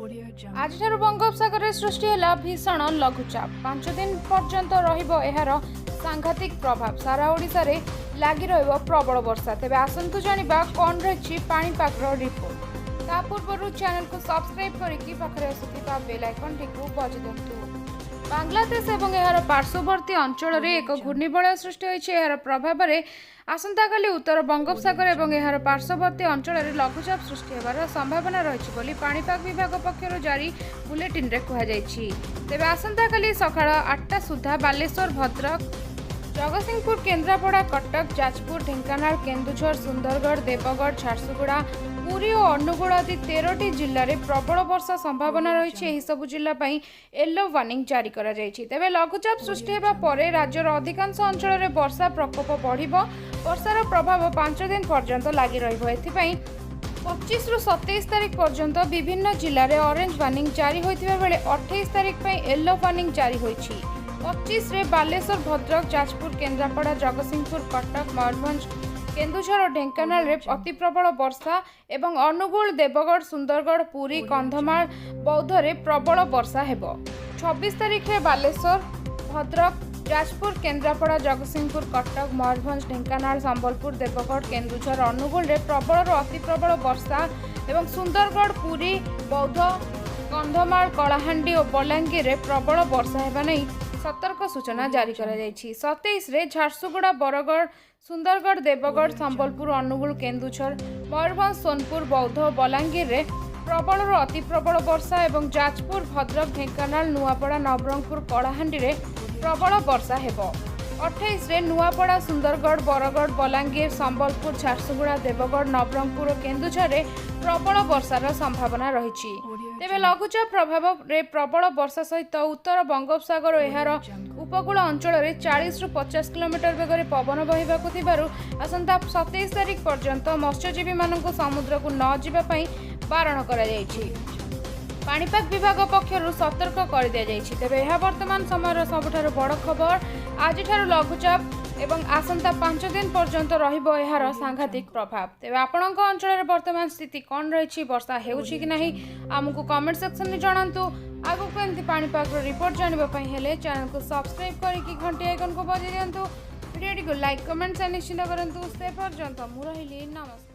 आज बंगोपसागर सृष्टि है भीषण लघुचाप 5 दिन पर्यंत रहार सांघातिक प्रभाव सारा ओडिशा रे लगी प्रबल वर्षा तेज आसतु जाना कौन रही पाणीपाग रिपोर्ट ता पूर्व चैनल को सब्सक्राइब करके बेल आइकन टी बजाई दिंतु। बांग्लादेश और यार पार्श्ववर्ती अंचल में एक घूर्णिबलय सृष्टि होइछि। यार प्रभाव में आसंताकाली उत्तर बंगोपसागर और यार पार्श्ववर्ती अंचल में लघुचाप सृष्टि होबार संभावना रही पाणीपाग विभाग पक्षर जारी बुलेटिन रे कहुଯାଇଛି। तेबे आसंताकाली सकाळ 8टा सुधा बालेश्वर भद्रक जगतसिंहपुर केन्द्रापड़ा कटक जाजपुर ढेंकानाल केन्दुझर सुंदरगढ़ देवगढ़ झारसुगुड़ा पुरी और अनुगुल आदि 13टी जिले में प्रबल वर्षा संभावना रही सबु जिला येलो वार्निंग जारी करा जायछि। तेबे लघुचाप सृष्टि हेबा परे राज्यर अधिकांश अंचल में वर्षा प्रकोप बढ़िबो। वर्षार प्रभाव 5 दिन पर्यंत लगी रहिबो। एथिपई 25 रु 27 तारिख पर्यंत विभिन्न जिले में ऑरेंज वार्निंग जारी होइतिबा बेले 28 तारिख पई येलो वार्निंग जारी होइछि। 25 रे बालेश्वर भद्रक जाजपुर केन्द्रापड़ा जगतसिंहपुर कटक मयूरभंज केन्दुझर और ढेंकानाल रे अति प्रबल वर्षा एवं अनुगुल देवगढ़ सुंदरगढ़ पुरी कंधमाल बौद्ध रे प्रबल वर्षा हेबो। 26 तारिख रे बालेश्वर भद्रक जाजपुर केन्द्रापड़ा जगतसिंहपुर कटक मयूरभंज ढेंकानाल संबलपुर देवगढ़ केन्दुझर अनुगुल रे प्रबल और अति प्रबल वर्षा एवं सुंदरगढ़ पुरी बौद्ध कंधमाल कलाहांडी और बलांगीर रे प्रबल वर्षा हेबा नै सतर्क सूचना जारी करा जायछि। 27 रे झारसुगुड़ा बरगढ़ सुंदरगढ़ देवगढ़ संबलपुर अनुगुल केन्दुझर मयूरभंज सोनपुर बौद्ध बलांगीर रे प्रबल और अति प्रबल वर्षा एवं जाजपुर भद्रक ढेंकानाल नुआपड़ा नवरंगपुर कलाहांडी रे प्रबल वर्षा हेबो। 28 रे नुआपड़ा सुंदरगढ़ बरगढ़ बलांगीर संबलपुर झारसुगुड़ा देवगढ़ नवरंगपुर और केन्दुझर रे प्रबल वर्षार संभावना रही। तेबे लघुचाप प्रभाव रे प्रबल वर्षा सहित उत्तर बंगोपसागर और यार उपकूल अंचल में 40 रु 50 किलोमीटर बेगर पवन बहिबाकु थिबारु आसंता 27 तारिख पर्यंत मत्स्यजीवी मानक समुद्र को न जिबापई बारण करा जायछि। पाणीपाग विभाग पक्षर सतर्क कर दिया जायछि। तेबे यह वर्तमान समय सबुठारु बड़ खबर आज लघुचाप एवं आसंता 5 दिन पर्यंत रहिबो यार सांघातिक प्रभाव। तेबे आपणक अंचल में वर्तमान स्थिति कौन रही वर्षा हेउछि कि नहीं आमको कमेंट सेक्शन में जणांतु। आगु को एमती पाणीपाग रिपोर्ट जानिबा पई हेले चैनल को सब्सक्राइब करके घंटी आइकन को बजाई दियंतु। वीडियो को लाइक कमेंट से निश्चित करंतु। से पर्यंत मु रहिली नमस्कार।